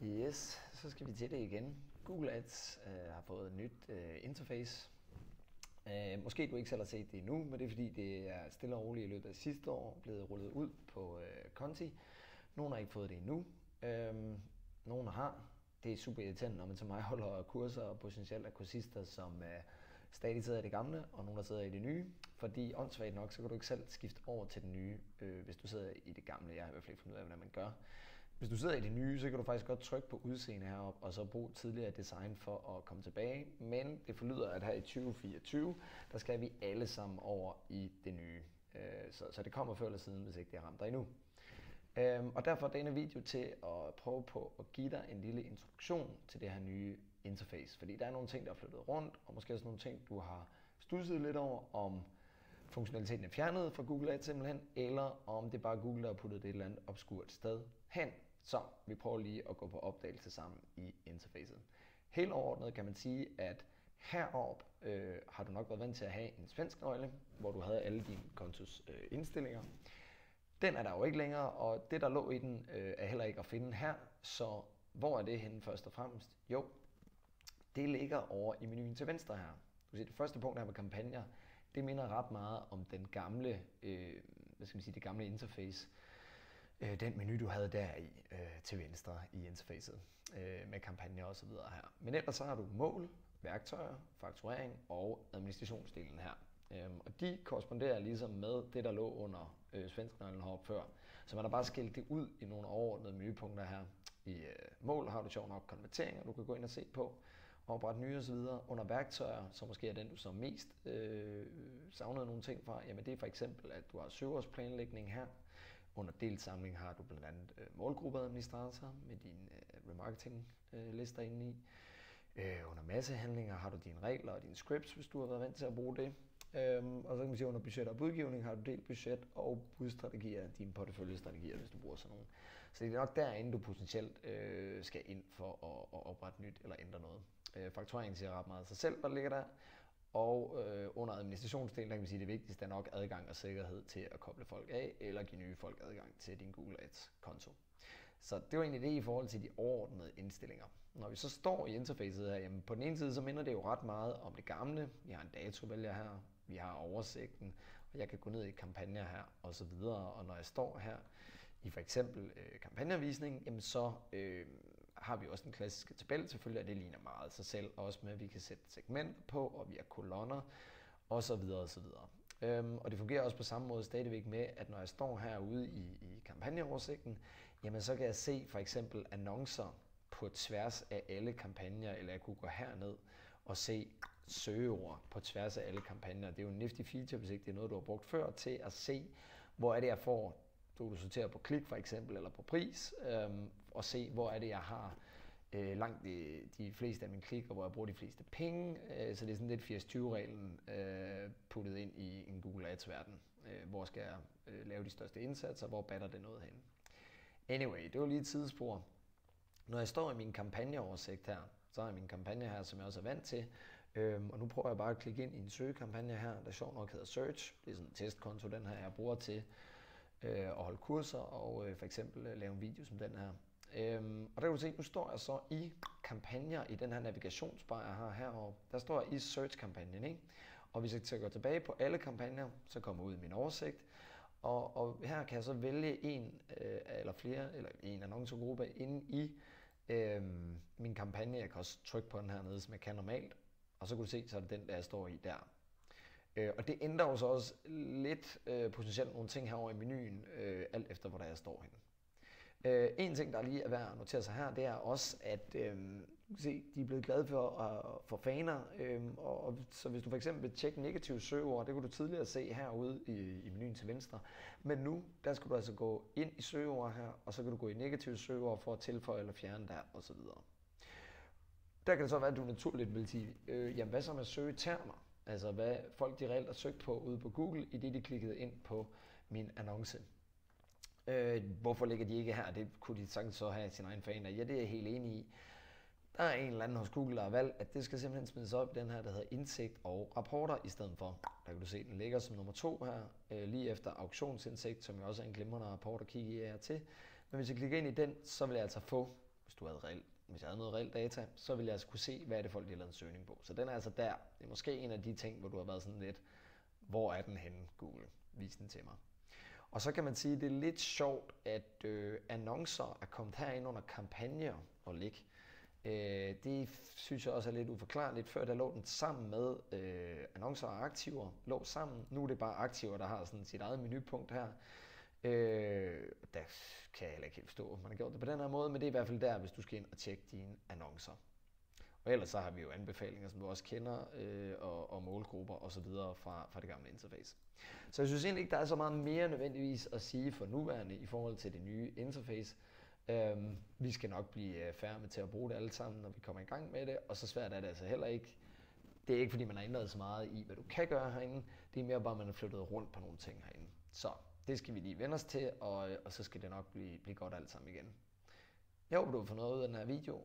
Yes, så skal vi til det igen. Google Ads har fået et nyt interface. Måske du ikke selv har set det endnu, men det er fordi det er stille og roligt i løbet af sidste år blevet rullet ud på Conti. Nogle har ikke fået det endnu. Nogle har. Det er super irriterende, når man som mig holder kurser og potentielt er kursister, som stadig sidder i det gamle, og nogle der sidder i det nye. Fordi åndssvagt nok, så kan du ikke selv skifte over til det nye, hvis du sidder i det gamle. Jeg har i hvert fald ikke fundet ud af, hvordan man gør. Hvis du sidder i det nye, så kan du faktisk godt trykke på udseende heroppe, og så bruge tidligere design for at komme tilbage. Men det forlyder, at her i 2024, der skal vi alle sammen over i det nye. Så det kommer før eller siden, hvis ikke det har ramt dig endnu. Og derfor er denne video til at prøve på at give dig en lille introduktion til det her nye interface. Fordi der er nogle ting, der er flyttet rundt, og måske også nogle ting, du har studset lidt over, om funktionaliteten er fjernet fra Google Ads simpelthen, eller om det er bare Google, der har puttet det et eller andet obskurt sted hen. Så vi prøver lige at gå på opdagelse sammen i interfacet. Helt overordnet kan man sige, at heroppe har du nok været vant til at have en svensk nøgle, hvor du havde alle dine kontos indstillinger. Den er der jo ikke længere, og det der lå i den er heller ikke at finde her. Så hvor er det henne først og fremmest? Jo, det ligger over i menuen til venstre her. Du kan se, det første punkt her med kampagner, det minder ret meget om den gamle, det gamle interface. Den menu du havde der i til venstre i interfacet med kampagner og så videre her. Men ellers så har du mål, værktøjer, fakturering og administrationsdelen her. Og de korresponderer ligesom med det der lå under svensknøglen heroppe før. Så man har bare skilt det ud i nogle overordnede menupunkter her. I mål har du sjovt nok konverteringer, du kan gå ind og se på, oprette nye osv. Under værktøjer, som måske er den du så mest savnede nogle ting fra, jamen det er for eksempel, at du har søgeårsplanlægning her. Under delsamling har du blandt andet målgruppeadministrator med dine remarketing lister inde i. Under massehandlinger har du dine regler og dine scripts, hvis du har været vant til at bruge det. Og så kan man sige, under budget og budgivning har du delt budget og budstrategier, dine porteføljestrategier, hvis du bruger sådan nogle. Så det er nok derinde, du potentielt skal ind for at oprette nyt eller ændre noget. Fakturering siger ret meget af sig selv, hvad der ligger der. Og under administrationsdelen, der kan man sige, at det vigtigste er nok adgang og sikkerhed til at koble folk af, eller give nye folk adgang til din Google Ads konto. Så det var egentlig det i forhold til de overordnede indstillinger. Når vi så står i interfacet her, jamen på den ene side, så minder det jo ret meget om det gamle. Vi har en datovælger her, vi har oversigten, og jeg kan gå ned i kampagner her og så videre. Og når jeg står her i for eksempel kampagnevisning, jamen så har vi også den klassiske tabel. Selvfølgelig er det ligner meget sig selv, også med at vi kan sætte segmenter på, og vi har kolonner og så videre og så videre. Og det fungerer også på samme måde stadigvæk med, at når jeg står herude i kampagneoversigten, jamen så kan jeg se for eksempel annoncer på tværs af alle kampagner, eller jeg kunne gå herned og se søgeord på tværs af alle kampagner. Det er jo en nifty feature, hvis ikke det er noget, du har brugt før, til at se, hvor er det, jeg får. Du sorterer på klik for eksempel, eller på pris, og se, hvor er det, jeg har langt de fleste af mine klik, og hvor jeg bruger de fleste penge. Så det er sådan lidt 80-20-reglen puttet ind i en Google Ads-verden. Hvor skal jeg lave de største indsatser, hvor batter det noget hen. Anyway, det var lige et sidespor. Når jeg står i min kampagneoversigt her, så har jeg min kampagne her, som jeg også er vant til. Og nu prøver jeg bare at klikke ind i en søgekampagne her, der sjovt nok hedder Search. Det er sådan en testkonto, den her jeg bruger til at holde kurser og for eksempel lave en video som den her. Og der kan du se, nu står jeg så i kampagner i den her navigationsbar, jeg har heroppe. Der står jeg i Search-kampagnen, ikke? Og hvis jeg går tilbage på alle kampagner, så kommer jeg ud i min oversigt. Og her kan jeg så vælge en eller flere, eller en annoncegruppe inde i min kampagne. Jeg kan også trykke på den hernede, som jeg kan normalt. Og så kan du se, så er det den, der jeg står i der. Og det ændrer jo så også lidt potentielt nogle ting herovre i menuen, alt efter hvor der jeg står henne. En ting, der lige er værd at notere sig her, det er også, at se, de er blevet glade for faner. Og så hvis du for eksempel vil tjekke negative søgeord, det kunne du tidligere se herude i menuen til venstre. Men nu, der skal du altså gå ind i søgeord her, og så kan du gå i negative søgeord for at tilføje eller fjerne der osv. Der kan det så være, at du naturligt vil sige, jamen hvad så med søgetermer? Altså hvad folk de reelt har søgt på ude på Google, i det de klikkede ind på min annonce. Hvorfor ligger de ikke her? Det kunne de sagtens så have sin egen faner. Ja, det er jeg helt enig i. Der er en eller anden hos Google, der har valgt, at det skal simpelthen smides op i den her, der hedder indsigt og rapporter i stedet for. Der kan du se, den ligger som nummer 2 her, lige efter auktionsindsigt, som jo også er en glimrende rapport at kigge i her til. Men hvis jeg klikker ind i den, så vil jeg altså få hvis jeg havde noget reelt data, så ville jeg altså kunne se, hvad er det folk, de har lavet en søgning på. Så den er altså der. Det er måske en af de ting, hvor du har været sådan lidt, hvor er den henne, Google? Vis den til mig. Og så kan man sige, at det er lidt sjovt, at annoncer er kommet herind under kampagner og ligge. Det synes jeg også er lidt uforklarligt. Før der lå den sammen med annoncer og aktiver, lå sammen. Nu er det bare aktiver, der har sådan sit eget menupunkt her. Der kan jeg heller ikke helt forstå, at man har gjort det på den her måde, men det er i hvert fald der, hvis du skal ind og tjekke dine annoncer. Og ellers så har vi jo anbefalinger, som du også kender, og målgrupper og så videre fra det gamle interface. Så jeg synes egentlig ikke, der er så meget mere nødvendigvis at sige for nuværende i forhold til det nye interface. Vi skal nok blive færre med til at bruge det alle sammen, når vi kommer i gang med det, og så svært er det altså heller ikke. Det er ikke fordi, man har ændret så meget i, hvad du kan gøre herinde. Det er mere bare, at man har flyttet rundt på nogle ting herinde. Så det skal vi lige vende os til, og så skal det nok blive godt alt sammen igen. Jeg håber, du har fået noget ud af den her video,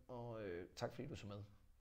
og tak fordi du så med.